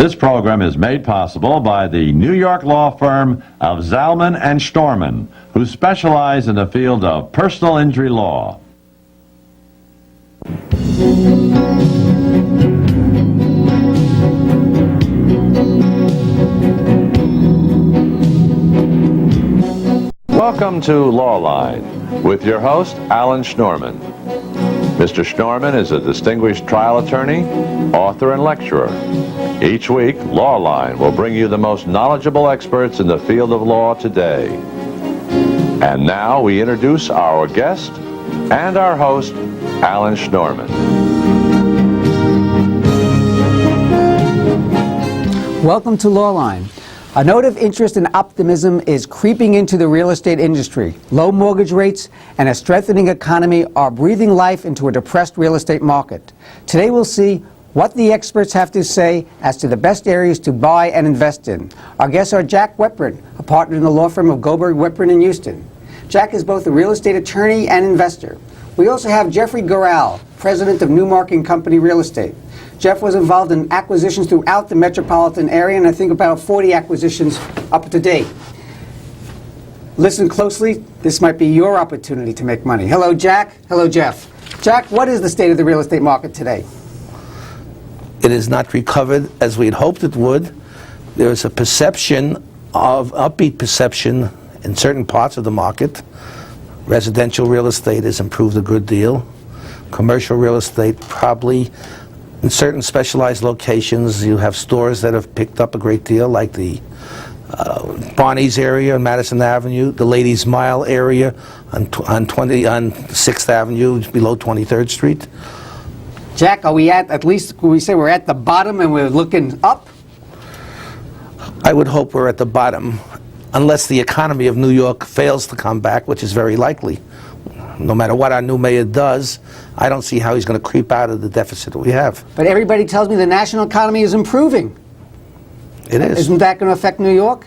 This program is made possible by the New York law firm of Zalman and Storman, who specialize in the field of personal injury law. Welcome to Lawline with your host, Alan Schnorman. Mr. Schnorman is a distinguished trial attorney, author, and lecturer. Each week, Lawline will bring you the most knowledgeable experts in the field of law today. And now we introduce our guest and our host, Alan Schnorman. Welcome to Lawline. A note of interest and optimism is creeping into the real estate industry. Low mortgage rates and a strengthening economy are breathing life into a depressed real estate market. Today we'll see what the experts have to say as to the best areas to buy and invest in. Our guests are Jack Weprin, a partner in the law firm of Goldberg Weprin in Houston. Jack is both a real estate attorney and investor. We also have Jeffrey Gural, president of Newmark & Company Real Estate. Jeff was involved in acquisitions throughout the metropolitan area, and I think about 40 acquisitions up to date. Listen closely. This might be your opportunity to make money. Hello, Jack. Hello, Jeff. Jack, what is the state of the real estate market today? It is not recovered as we had hoped it would. There is a perception of upbeat perception in certain parts of the market. Residential real estate has improved a good deal. Commercial real estate probably. In certain specialized locations, you have stores that have picked up a great deal, like the Barney's area on Madison Avenue, the Ladies Mile area on 6th Avenue, below 23rd Street. Jack, are we at least we say we're at the bottom and we're looking up? I would hope we're at the bottom, unless the economy of New York fails to come back, which is very likely. No matter what our new mayor does, I don't see how he's going to creep out of the deficit that we have. But everybody tells me the national economy is improving. It is. Isn't that going to affect New York?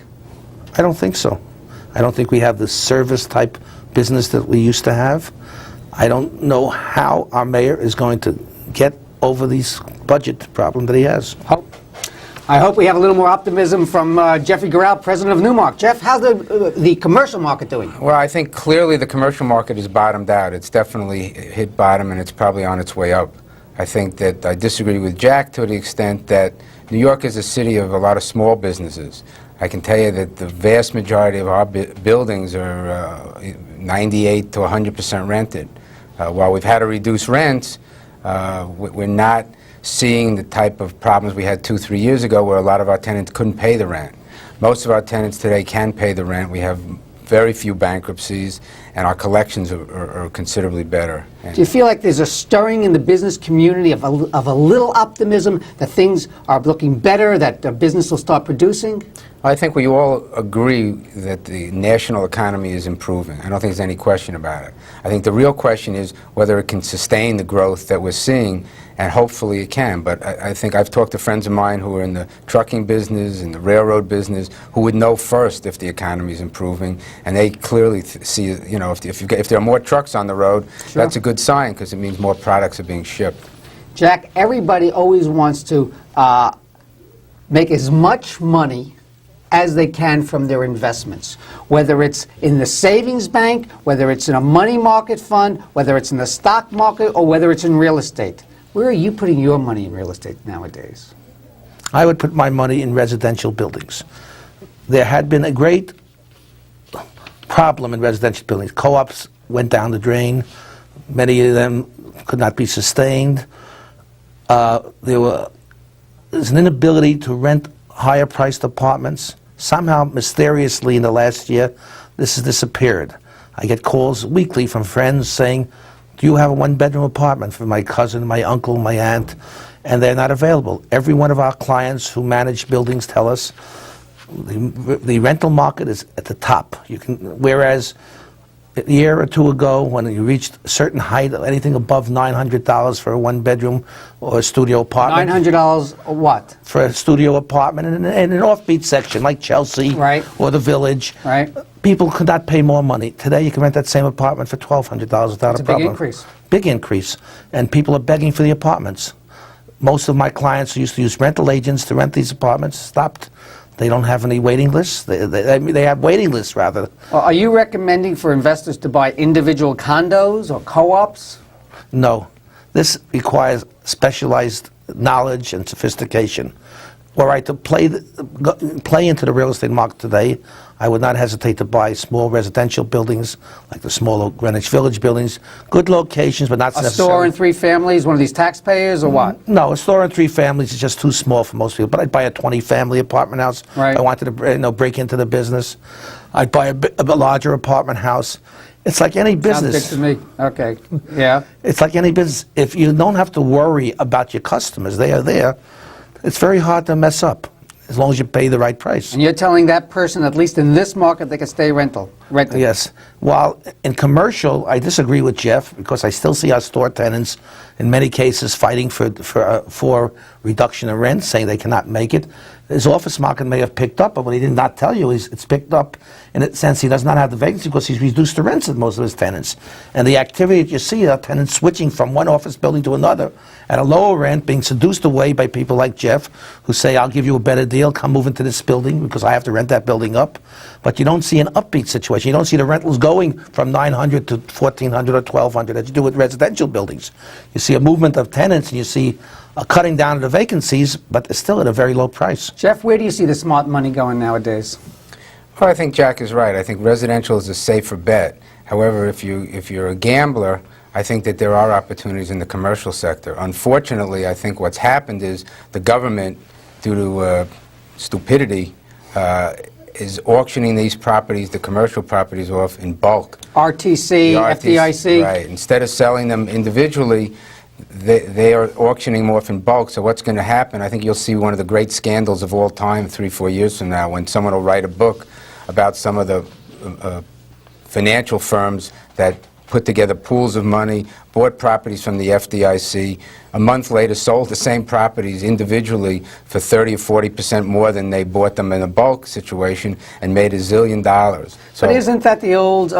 I don't think so. I don't think we have the service type business that we used to have. I don't know how our mayor is going to get over these budget problem that he has. I hope we have a little more optimism from Jeffrey Gural, president of Newmark. Jeff, how's the commercial market doing? Well, I think clearly the commercial market is bottomed out. It's definitely hit bottom, and it's probably on its way up. I think that I disagree with Jack to the extent that New York is a city of a lot of small businesses. I can tell you that the vast majority of our buildings are 98 to 100% rented. While we've had to reduce rents, we're not seeing the type of problems we had 2-3 years ago where a lot of our tenants couldn't pay the rent. Most of our tenants today can pay the rent. We have very few bankruptcies, and our collections are considerably better. Do you feel like there's a stirring in the business community of a little optimism that things are looking better, that the business will start producing? I think we all agree that the national economy is improving. I don't think there's any question about it. I think the real question is whether it can sustain the growth that we're seeing, and hopefully it can. But I think I've talked to friends of mine who are in the trucking business, in the railroad business, who would know first if the economy is improving, and they clearly see, you know, if there are more trucks on the road, sure, that's a good sign because it means more products are being shipped. Jack, everybody always wants to make as much money as they can from their investments, whether it's in the savings bank, whether it's in a money market fund, whether it's in the stock market, or whether it's in real estate. Where are you putting your money in real estate nowadays? I would put my money in residential buildings. There had been a great problem in residential buildings. Co-ops went down the drain. Many of them could not be sustained. There's an inability to rent higher priced apartments. Somehow, mysteriously, in the last year, this has disappeared. I get calls weekly from friends saying, do you have a one-bedroom apartment for my cousin, my uncle, my aunt? And they're not available. Every one of our clients who manage buildings tell us the rental market is at the top. Whereas a year or two ago, when you reached a certain height, anything above $900 for a one-bedroom or a studio apartment. $900 what? For a studio apartment in an offbeat section like Chelsea, right, or the Village. Right. People could not pay more money. Today you can rent that same apartment for $1,200 without a problem. It's a big increase. Big increase. And people are begging for the apartments. Most of my clients who used to use rental agents to rent these apartments stopped. They don't have any waiting lists. They have waiting lists, rather. Are you recommending for investors to buy individual condos or co-ops? No. This requires specialized knowledge and sophistication. Were I to play into the real estate market today, I would not hesitate to buy small residential buildings, like the smaller Greenwich Village buildings. Good locations, but not A necessarily. store and 3 families, one of these taxpayers, or what? No, a store and 3 families is just too small for most people. But I'd buy a 20-family apartment house. Right. If I wanted to break into the business. I'd buy a larger apartment house. It's like any business. Sounds good to me. Okay. Yeah. It's like any business. If you don't have to worry about your customers, they are there, it's very hard to mess up, as long as you pay the right price. And you're telling that person, at least in this market, they can stay rented? Yes. While in commercial, I disagree with Jeff, because I still see our store tenants, in many cases, fighting for reduction in rent, saying they cannot make it. His office market may have picked up, but what he did not tell you is it's picked up in a sense he does not have the vacancy because he's reduced the rents of most of his tenants. And the activity that you see are tenants switching from one office building to another at a lower rent, being seduced away by people like Jeff, who say, I'll give you a better deal, come move into this building because I have to rent that building up. But you don't see an upbeat situation. You don't see the rentals going from $900 to $1,400 or $1,200 as you do with residential buildings. You see a movement of tenants, and you see a cutting down of the vacancies, but they're still at a very low price. Jeff, where do you see the smart money going nowadays? Well, I think Jack is right. I think residential is a safer bet. However, if you're a gambler, I think that there are opportunities in the commercial sector. Unfortunately, I think what's happened is the government, due to stupidity, is auctioning these properties, the commercial properties, off in bulk. RTC, FDIC? Right. Instead of selling them individually, they are auctioning them off in bulk. So what's going to happen, I think you'll see one of the great scandals of all time 3-4 years from now, when someone will write a book about some of the financial firms that put together pools of money, bought properties from the FDIC, a month later sold the same properties individually for 30 or 40% more than they bought them in a bulk situation, and made $1 zillion. So, But isn't that the old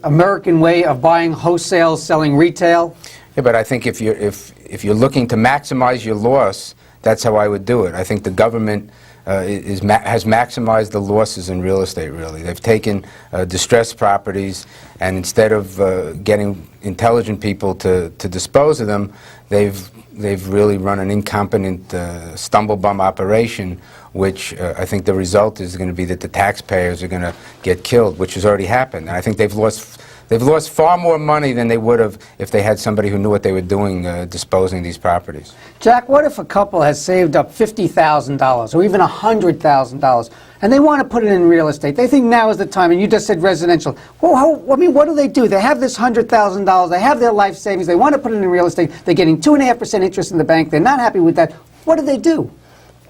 American way of buying wholesale, selling retail? yeah, but I think if you're looking to maximize your loss, that's how I would do it. I think the government has maximized the losses in real estate, really. They've taken distressed properties, and instead of getting intelligent people to dispose of them, they've really run an incompetent stumble-bum operation, which I think the result is going to be that the taxpayers are going to get killed, which has already happened. And I think they've lost far more money than they would have if they had somebody who knew what they were doing disposing these properties. Jack, what if a couple has saved up $50,000 or even $100,000 and they want to put it in real estate? They think now is the time, and you just said residential. Well, what do they do? They have this $100,000, they have their life savings, they want to put it in real estate, they're getting 2.5% interest in the bank, they're not happy with that. What do they do?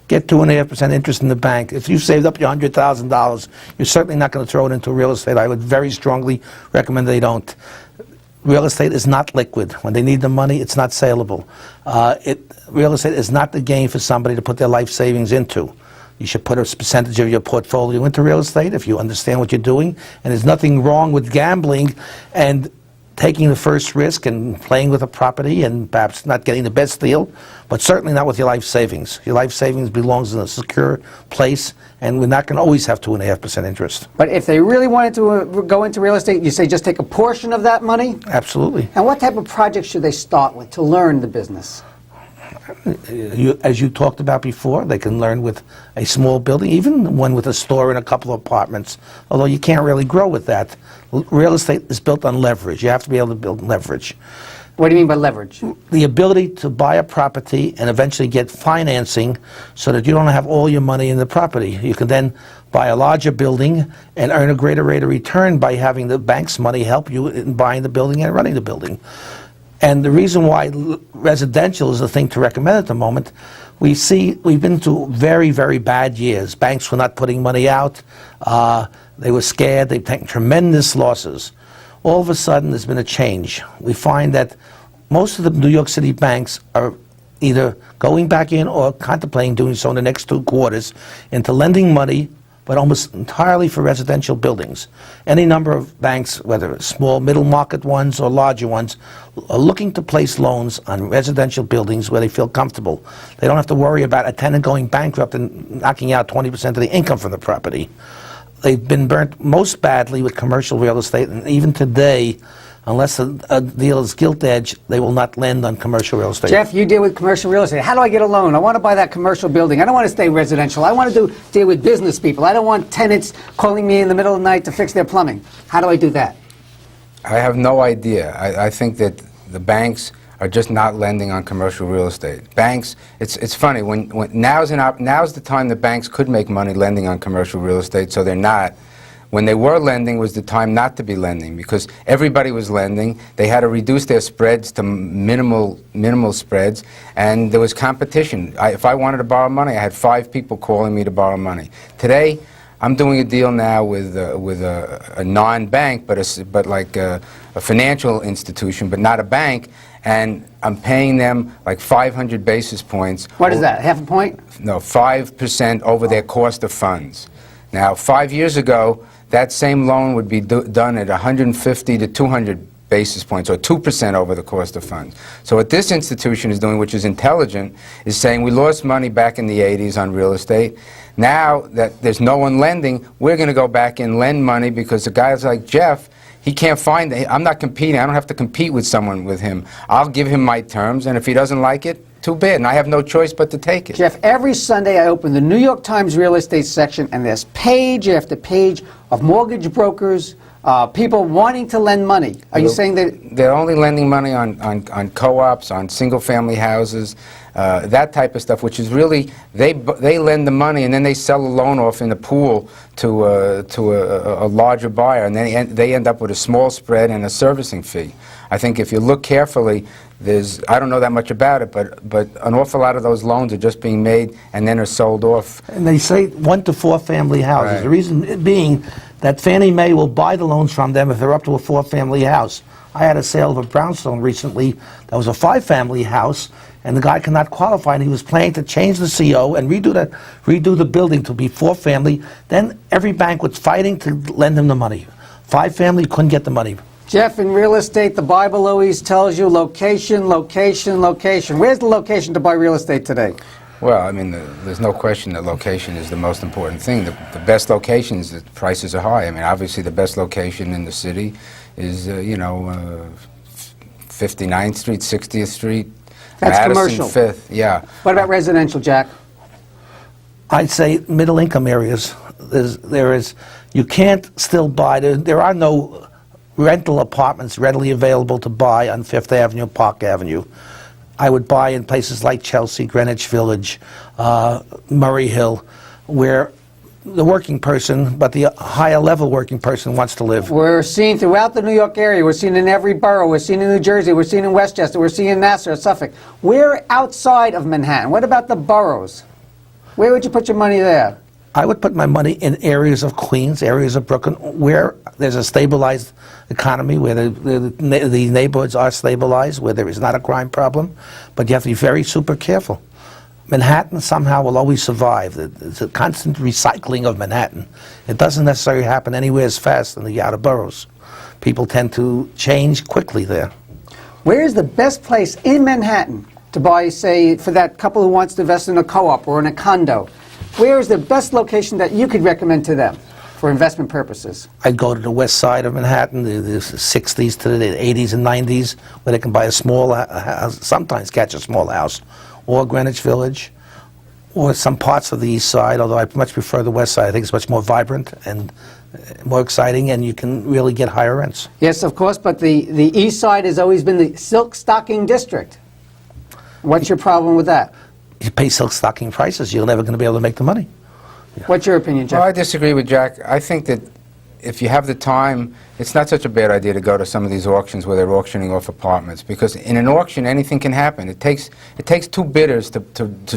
Get 2.5% interest in the bank. If you've saved up your $100,000, you're certainly not going to throw it into real estate. I would very strongly recommend they don't. Real estate is not liquid. When they need the money, it's not saleable. Real estate is not the game for somebody to put their life savings into. You should put a percentage of your portfolio into real estate if you understand what you're doing. And there's nothing wrong with gambling and taking the first risk and playing with a property and perhaps not getting the best deal, but certainly not with your life savings. Your life savings belongs in a secure place, and we're not going to always have 2.5% interest. But if they really wanted to go into real estate, you say just take a portion of that money? Absolutely. And what type of projects should they start with to learn the business? As you talked about before, they can learn with a small building, even one with a store and a couple of apartments, although you can't really grow with that. Real estate is built on leverage. You have to be able to build leverage. What do you mean by leverage? The ability to buy a property and eventually get financing so that you don't have all your money in the property. You can then buy a larger building and earn a greater rate of return by having the bank's money help you in buying the building and running the building. And the reason why residential is the thing to recommend at the moment, we've been through very, very bad years. Banks were not putting money out. They were scared. They've taken tremendous losses. All of a sudden, there's been a change. We find that most of the New York City banks are either going back in or contemplating doing so in the next 2 quarters into lending money but almost entirely for residential buildings. Any number of banks, whether it's small, middle market ones or larger ones, are looking to place loans on residential buildings where they feel comfortable. They don't have to worry about a tenant going bankrupt and knocking out 20% of the income from the property. They've been burnt most badly with commercial real estate, and even today, unless a deal is gilt-edged, they will not lend on commercial real estate. Jeff, you deal with commercial real estate. How do I get a loan? I want to buy that commercial building. I don't want to stay residential. I want to deal with business people. I don't want tenants calling me in the middle of the night to fix their plumbing. How do I do that? I have no idea. I think that the banks are just not lending on commercial real estate. Banks, it's funny, now's the time that banks could make money lending on commercial real estate, so they're not. When they were lending was the time not to be lending, because everybody was lending. They had to reduce their spreads to minimal spreads, and there was competition. If I wanted to borrow money, I had 5 people calling me to borrow money. Today, I'm doing a deal now with a non-bank, but like a financial institution, but not a bank, and I'm paying them like 500 basis points. What is that, half a point? No, 5% over their cost of funds. Now, 5 years ago, that same loan would be done at 150 to 200 basis points, or 2% over the cost of funds. So what this institution is doing, which is intelligent, is saying we lost money back in the 80s on real estate. Now that there's no one lending, we're going to go back and lend money, because the guys like Jeff, he can't find it. I'm not competing. I don't have to compete with someone with him. I'll give him my terms, and if he doesn't like it, too bad, and I have no choice but to take it. That every Sunday I open the New York Times real estate section, and there's page after page of mortgage brokers, people wanting to lend money. Are you saying that they're only lending money on co-ops, on single-family houses, that type of stuff, which is really, they lend the money and then they sell the loan off in the pool to a larger buyer, and then they end up with a small spread and a servicing fee. I think if you look carefully, I don't know that much about it, but an awful lot of those loans are just being made and then are sold off. And they say 1 to 4 family houses. Right. The reason being that Fannie Mae will buy the loans from them if they're up to a 4-family house. I had a sale of a brownstone recently that was a 5-family house, and the guy cannot qualify, and he was planning to change the CO and redo the building to be 4-family. Then every bank was fighting to lend him the money. 5-family couldn't get the money. Jeff, in real estate, the Bible always tells you location, location, location. Where's the location to buy real estate today? Well, I mean, there's no question that location is the most important thing. The best locations, the prices are high. I mean, obviously the best location in the city is, 59th Street, 60th Street, That's Madison, commercial. 5th, yeah. What about residential, Jack? I'd say middle-income areas. You can't still buy. There are no rental apartments readily available to buy on 5th Avenue, Park Avenue. I would buy in places like Chelsea, Greenwich Village, Murray Hill, where the working person, but the higher level working person wants to live. We're seeing throughout the New York area, we're seeing in every borough, we're seeing in New Jersey, we're seeing in Westchester, we're seeing in Nassau, Suffolk. We're outside of Manhattan. What about the boroughs? Where would you put your money there? I would put my money in areas of Queens, areas of Brooklyn, where there's a stabilized economy, where the neighborhoods are stabilized, where there is not a crime problem. But you have to be very super careful. Manhattan somehow will always survive. It's a constant recycling of Manhattan. It doesn't necessarily happen anywhere as fast in the outer boroughs. People tend to change quickly there. Where is the best place in Manhattan to buy, say, for that couple who wants to invest in a co-op or in a condo? Where is the best location that you could recommend to them for investment purposes? I'd go to the west side of Manhattan, the 60s to the 80s and 90s, where they can buy a small house, sometimes catch a small house, or Greenwich Village, or some parts of the east side, although I much prefer the west side. I think it's much more vibrant and more exciting, and you can really get higher rents. Yes, of course, but the east side has always been the silk stocking district. What's your problem with that? You pay silk stocking prices, you're never going to be able to make the money. What's your opinion, Jack? Well, I disagree with Jack. I think that if you have the time, it's not such a bad idea to go to some of these auctions where they're auctioning off apartments, because in an auction anything can happen. It takes 2 bidders to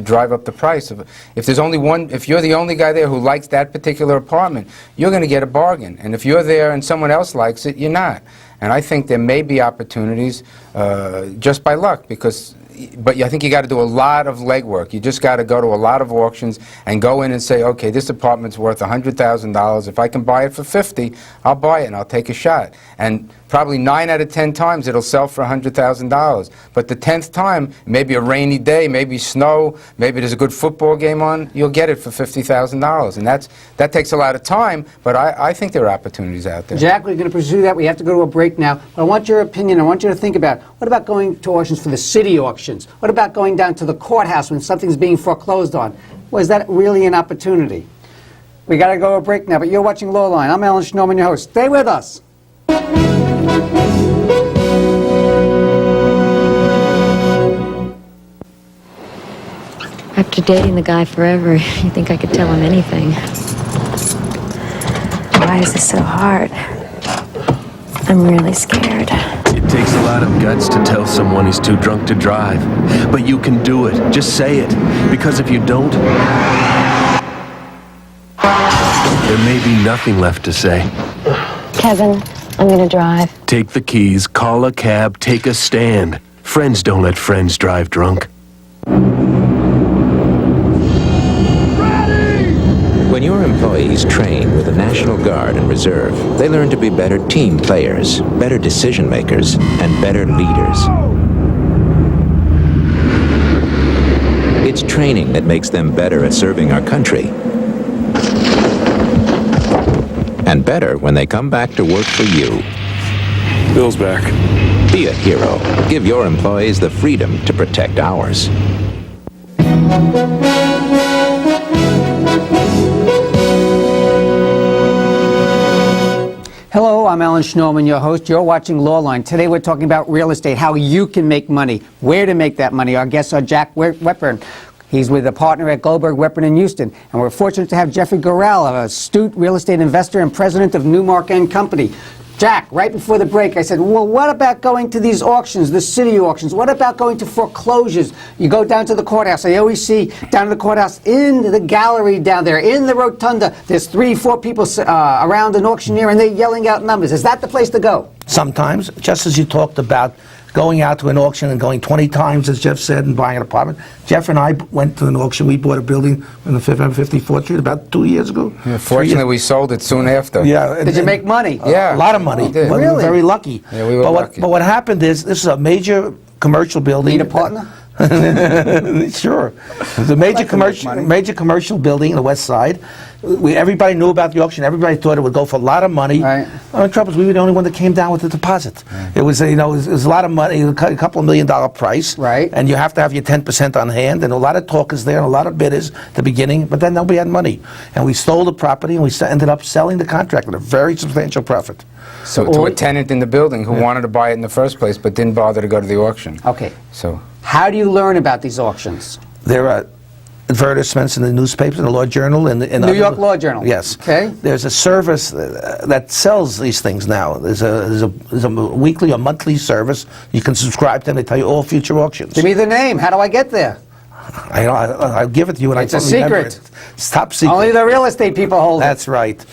drive up the price. If there's only one, if you're the only guy there who likes that particular apartment, you're going to get a bargain. And if you're there and someone else likes it, you're not. And I think there may be opportunities just by luck, because I think you got to do a lot of legwork. You just got to go to a lot of auctions and go in and say, okay, this apartment's worth $100,000. If I can buy it for 50, I'll buy it and I'll take a shot. And probably 9 out of 10 times it'll sell for $100,000. But the 10th time, maybe a rainy day, maybe snow, maybe there's a good football game on, you'll get it for $50,000. And that takes a lot of time, but I think there are opportunities out there. Jack, we're going to pursue that. We have to go to a break now. But I want your opinion. I want you to think about, what about going to auctions for the city auctions? What about going down to the courthouse when something's being foreclosed on? Was that really an opportunity? We got to go to a break now, but you're watching Lawline. I'm Alan Schnorman, your host. Stay with us. After dating the guy forever, you think I could tell him anything. Why is this so hard? I'm really scared. It takes a lot of guts to tell someone he's too drunk to drive. But you can do it. Just say it. Because if you don't, there may be nothing left to say. Kevin, I'm gonna drive. Take the keys, call a cab, take a stand. Friends don't let friends drive drunk. When your employees train with the National Guard and Reserve, they learn to be better team players, better decision makers, and better leaders. It's training that makes them better at serving our country. And better when they come back to work for you. Bill's back. Be a hero. Give your employees the freedom to protect ours. Hello, I'm Alan Schnorman, your host. You're watching Lawline. Today we're talking about real estate, how you can make money, where to make that money. Our guests are Jack Wepburn. He's with a partner at Goldberg, Wepburn in Houston. And we're fortunate to have Jeffrey Gorell, an astute real estate investor and president of Newmark & Company. Jack, right before the break, I said, well, what about going to these auctions, the city auctions? What about going to foreclosures? You go down to the courthouse. I always see down to the courthouse, in the gallery down there, in the rotunda, there's 3, 4 people around an auctioneer, and they're yelling out numbers. Is that the place to go? Sometimes, just as you talked about going out to an auction and going 20 times, as Jeff said, and buying an apartment. Jeff and I went to an auction. We bought a building on the B-154 Street about 2 years ago. Yeah, fortunately, we sold it soon after. Yeah. Did you make money? Yeah. A lot of money. We did. We were Really? very lucky. Yeah, we were lucky. But what happened is, this is a major commercial building. Need a partner? Sure. The major commercial building on the west side. Everybody knew about the auction. Everybody thought it would go for a lot of money. Right. The trouble is, we were the only one that came down with the deposit. Right. It was, it was a lot of money, a couple $1 million price. Right. And you have to have your 10% on hand, and a lot of talkers there, and a lot of bidders at the beginning. But then nobody had money, and we stole the property, and we ended up selling the contract at a very substantial profit. So to a tenant in the building who wanted to buy it in the first place, but didn't bother to go to the auction. Okay. So How do you learn about these auctions? There are advertisements in the newspapers, in the Law Journal, in New York Law Journal. Yes. Okay. There's a service that sells these things now. There's a weekly or monthly service. You can subscribe to them. They tell you all future auctions. Give me the name. How do I get there? I'll give it to you. It's a secret. It's top secret. Only the real estate people hold it. That's right.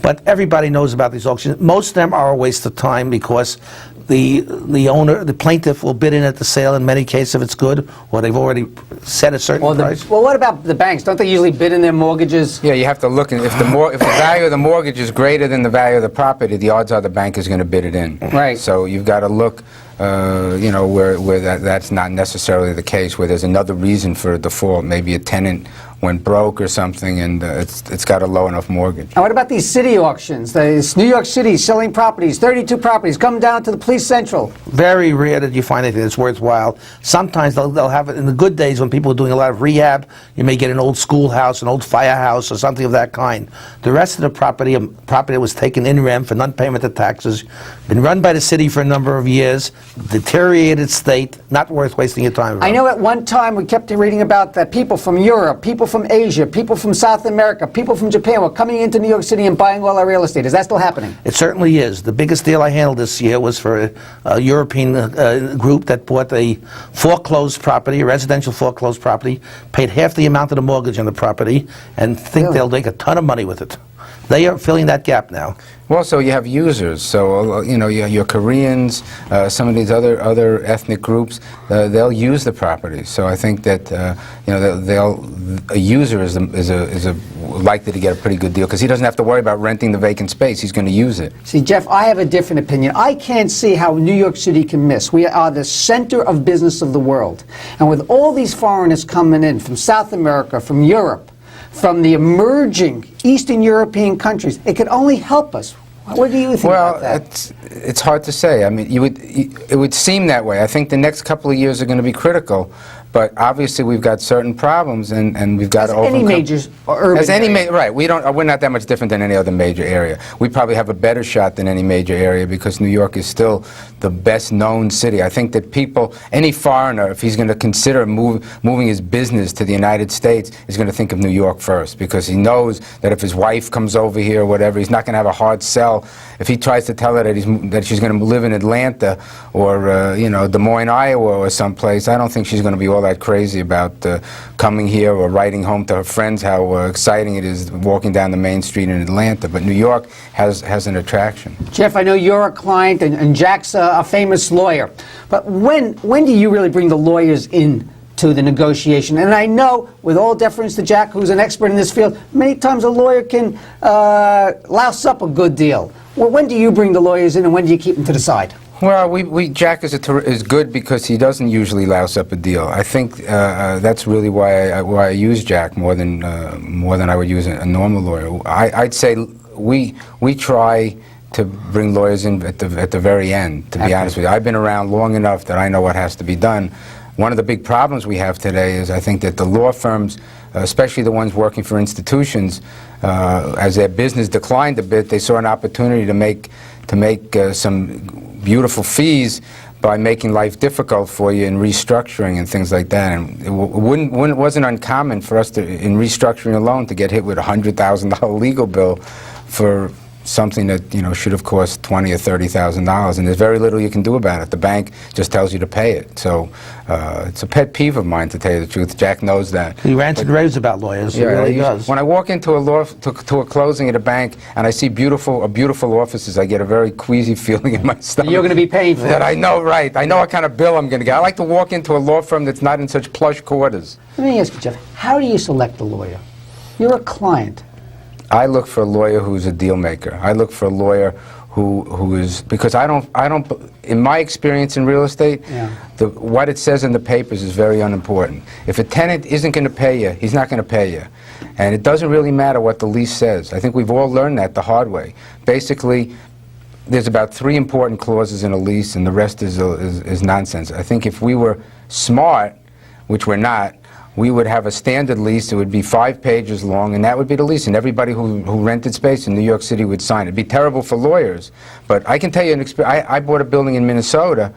But everybody knows about these auctions. Most of them are a waste of time because the owner, the plaintiff, will bid in at the sale in many cases if it's good, or they've already set a certain price. Well, what about the banks? Don't they usually bid in their mortgages? yeah, you have to look. If the value of the mortgage is greater than the value of the property, the odds are the bank is going to bid it in. Right. So you've got to look. Where that's not necessarily the case, where there's another reason for a default. Maybe a tenant went broke or something, and it's got a low enough mortgage. And what about these city auctions? This New York City selling properties, 32 properties, come down to the Police Central. Very rare that you find anything that's worthwhile. Sometimes they'll have it in the good days when people are doing a lot of rehab. You may get an old schoolhouse, an old firehouse, or something of that kind. The rest of the property that was taken in rem for non-payment of taxes, been run by the city for a number of years, deteriorated state, not worth wasting your time about. I know at one time we kept reading about that people from Europe, people from Asia, people from South America, people from Japan were coming into New York City and buying all our real estate. Is that still happening? It certainly is. The biggest deal I handled this year was for a European group that bought a foreclosed property, a residential foreclosed property, paid half the amount of the mortgage on the property, and think Really? they'll make a ton of money with it. They are filling that gap now. Well, so you have users. So your Koreans, some of these other ethnic groups, they'll use the property. So I think that a user is likely to get a pretty good deal because he doesn't have to worry about renting the vacant space. He's going to use it. See, Jeff, I have a different opinion. I can't see how New York City can miss. We are the center of business of the world, and with all these foreigners coming in from South America, from Europe, from the emerging Eastern European countries, it could only help us. What do you think about that? It's hard to say. I mean, it would seem that way. I think the next couple of years are going to be critical, but obviously we've got certain problems, and we've got to overcome. Any major urban area. Right. We're not that much different than any other major area. We probably have a better shot than any major area because New York is still the best known city. I think that any foreigner, if he's going to consider moving his business to the United States, is going to think of New York first because he knows that if his wife comes over here or whatever, he's not going to have a hard sell. If he tries to tell her that she's going to live in Atlanta or Des Moines, Iowa, or someplace, I don't think she's going to be all that crazy about coming here or writing home to her friends how exciting it is walking down the main street in Atlanta. But New York has an attraction. Jeff, I know you're a client, and Jack's a famous lawyer. But when do you really bring the lawyers in to the negotiation? And I know, with all deference to Jack, who's an expert in this field, many times a lawyer can louse up a good deal. Well, when do you bring the lawyers in, and when do you keep them to the side? Well, Jack is good because he doesn't usually louse up a deal. I think that's really why I use Jack more than I would use a normal lawyer. I'd say we try to bring lawyers in at the very end. To be honest with you, I've been around long enough that I know what has to be done. One of the big problems we have today is I think that the law firms, especially the ones working for institutions, as their business declined a bit, they saw an opportunity to make some beautiful fees by making life difficult for you in restructuring and things like that. And it wasn't uncommon for us in restructuring alone, to get hit with a $100,000 legal bill for something that should have cost $20,000 or $30,000, and there's very little you can do about it. The bank just tells you to pay it. So it's a pet peeve of mine, to tell you the truth. Jack knows that. He rants and raves about lawyers. He really does. When I walk into a closing at a bank and I see beautiful offices, I get a very queasy feeling in my stomach. You're going to be paying for that. it. I know, right? I know what kind of bill I'm going to get. I like to walk into a law firm that's not in such plush quarters. Let me ask you, Jeff, how do you select a lawyer? You're a client. I look for a lawyer who's a deal maker. I look for a lawyer who is, because I don't, in my experience in real estate, what it says in the papers is very unimportant. If a tenant isn't going to pay you, he's not going to pay you. And it doesn't really matter what the lease says. I think we've all learned that the hard way. Basically, there's about 3 important clauses in a lease, and the rest is nonsense. I think if we were smart, which we're not, we would have a standard lease. It would be 5 pages long, and that would be the lease, and everybody who rented space in New York City would sign it. It'd be terrible for lawyers, but I can tell you an experience. I bought a building in Minnesota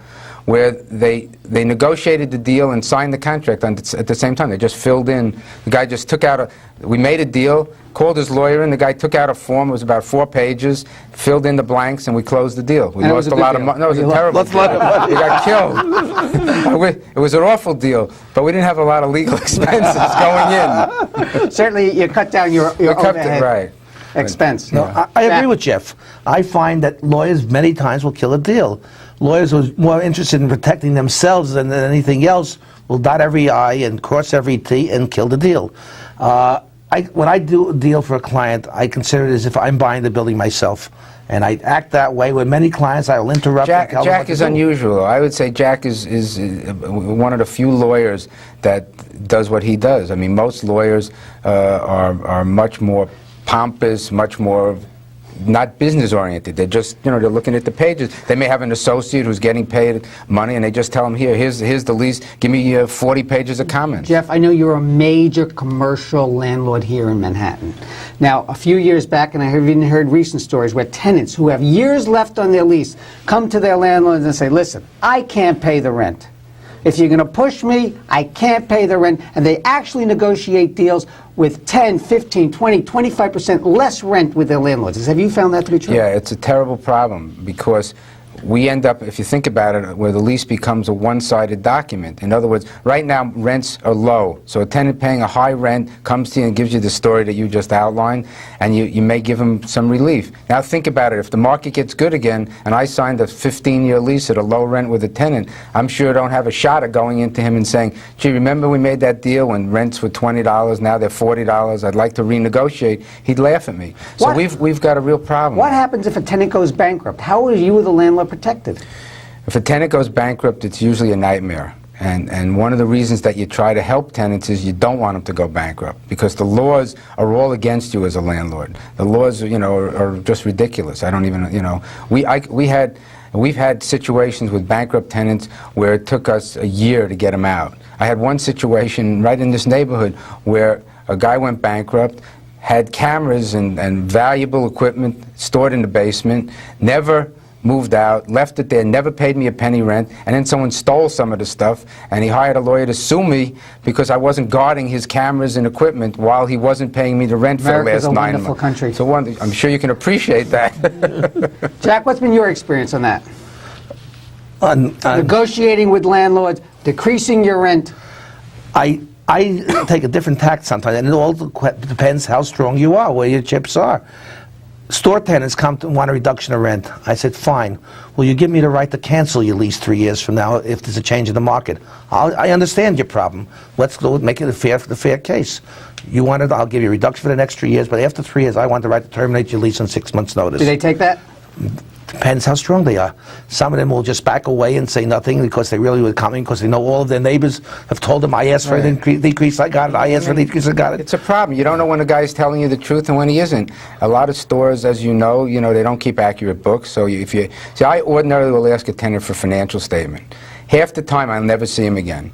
where they negotiated the deal and signed the contract at the same time. They just filled in. The guy just took out we made a deal, called his lawyer in, the guy took out a form, it was about 4 pages, filled in the blanks, and we closed the deal. We lost a lot of money. No, it was a terrible deal. We got killed. It was an awful deal, but we didn't have a lot of legal expenses going in. Certainly, you cut down your overhead right. expense. No, I agree with Jeff. I find that lawyers many times will kill a deal. Lawyers who are more interested in protecting themselves than anything else will dot every I and cross every T and kill the deal. When I do a deal for a client, I consider it as if I'm buying the building myself. And I act that way with many clients. I will interrupt. Jack is unusual. I would say Jack is one of the few lawyers that does what he does. I mean, most lawyers are much more pompous, much more not business oriented. They're just, they're looking at the pages. They may have an associate who's getting paid money, and they just tell him, here's the lease, give me 40 pages of comments. Jeff, I know you're a major commercial landlord here in Manhattan. Now, a few years back, and I have even heard recent stories where tenants who have years left on their lease come to their landlords and say, listen, I can't pay the rent. If you're going to push me, I can't pay the rent. And they actually negotiate deals with 10, 15, 20, 25% less rent with their landlords. Have you found that to be true? Yeah, it's a terrible problem because we end up, if you think about it, where the lease becomes a one-sided document. In other words, right now rents are low, so a tenant paying a high rent comes to you and gives you the story that you just outlined, and you may give him some relief. Now think about it, if the market gets good again, and I signed a 15-year lease at a low rent with a tenant, I'm sure I don't have a shot at going into him and saying, gee, remember we made that deal when rents were $20, now they're $40, I'd like to renegotiate. He'd laugh at me. So we've got a real problem. What happens if a tenant goes bankrupt? How are you, the landlord, protected? If a tenant goes bankrupt, it's usually a nightmare. And one of the reasons that you try to help tenants is you don't want them to go bankrupt, because the laws are all against you as a landlord. The laws, you know, are just ridiculous. I don't even, you know, we've had situations with bankrupt tenants where it took us a year to get them out. I had one situation right in this neighborhood where a guy went bankrupt, had cameras and valuable equipment stored in the basement, never moved out, left it there, never paid me a penny rent, and then someone stole some of the stuff, and he hired a lawyer to sue me because I wasn't guarding his cameras and equipment while he wasn't paying me the rent for the last 9 months. America's a wonderful country. So I'm sure you can appreciate that. Jack, what's been your experience on that? Negotiating with landlords, decreasing your rent. I take a different tact sometimes, and it all depends how strong you are, where your chips are. Store tenants come to want a reduction of rent. I said, fine. Will you give me the right to cancel your lease 3 years from now if there's a change in the market? I understand your problem. Let's go make it a fair case. You want it, I'll give you a reduction for the next 3 years, but after 3 years, I want the right to terminate your lease on 6 months' notice. Do they take that? Depends how strong they are. Some of them will just back away and say nothing because they really were coming, because they know all of their neighbors have told them, I asked for a decrease, I got it, I asked for a decrease, I got it. It's a problem. You don't know when a guy's telling you the truth and when he isn't. A lot of stores, as you know, they don't keep accurate books. So I ordinarily will ask a tenant for a financial statement. Half the time, I'll never see him again.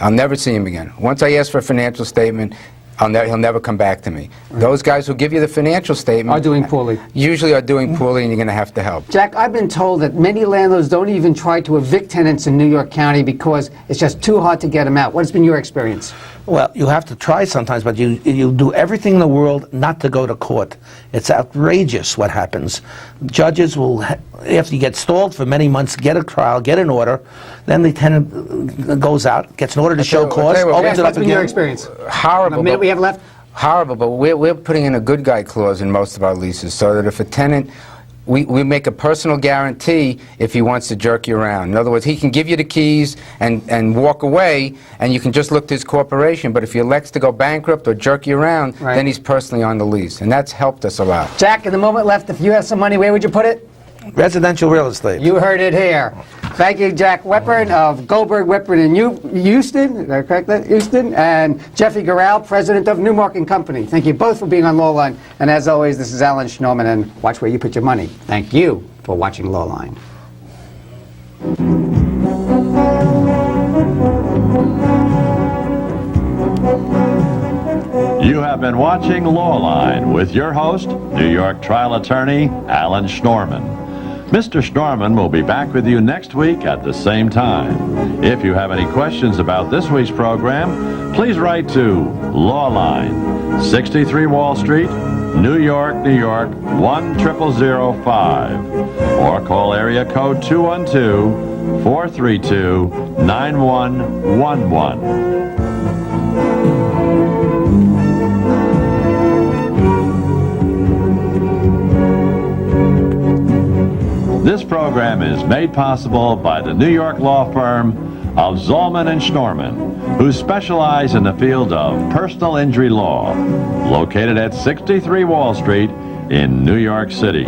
I'll never see him again. Once I ask for a financial statement, he'll never come back to me. Right. Those guys who give you the financial statement are doing poorly. Usually are doing poorly, and you're going to have to help. Jack, I've been told that many landlords don't even try to evict tenants in New York County because it's just too hard to get them out. What has been your experience? Well, you have to try sometimes, but you do everything in the world not to go to court. It's outrageous what happens. Judges will, after you get stalled for many months, get a trial, get an order, then the tenant goes out, gets an order to show cause, opens it up again. What's been your experience? Horrible. The minute we have left? Horrible, but we're putting in a good guy clause in most of our leases so that if a tenant, we make a personal guarantee if he wants to jerk you around. In other words, he can give you the keys and walk away, and you can just look to his corporation. But if he elects to go bankrupt or jerk you around, then he's personally on the lease. And that's helped us a lot. Jack, in the moment left, if you have some money, where would you put it? Residential real estate. You heard it here. Thank you, Jack Weprin of Goldberg, Weprin in Houston, is that correct? Houston, and Jeffrey Garral, president of Newmark & Company. Thank you both for being on Lawline. And as always, this is Alan Schnorman, and watch where you put your money. Thank you for watching Lawline. You have been watching Lawline with your host, New York trial attorney Alan Schnorman. Mr. Schnorman will be back with you next week at the same time. If you have any questions about this week's program, please write to Lawline, 63 Wall Street, New York, New York, 10005, or call area code 212-432-9111. This program is made possible by the New York law firm of Zollman & Schnorman, who specialize in the field of personal injury law, located at 63 Wall Street in New York City.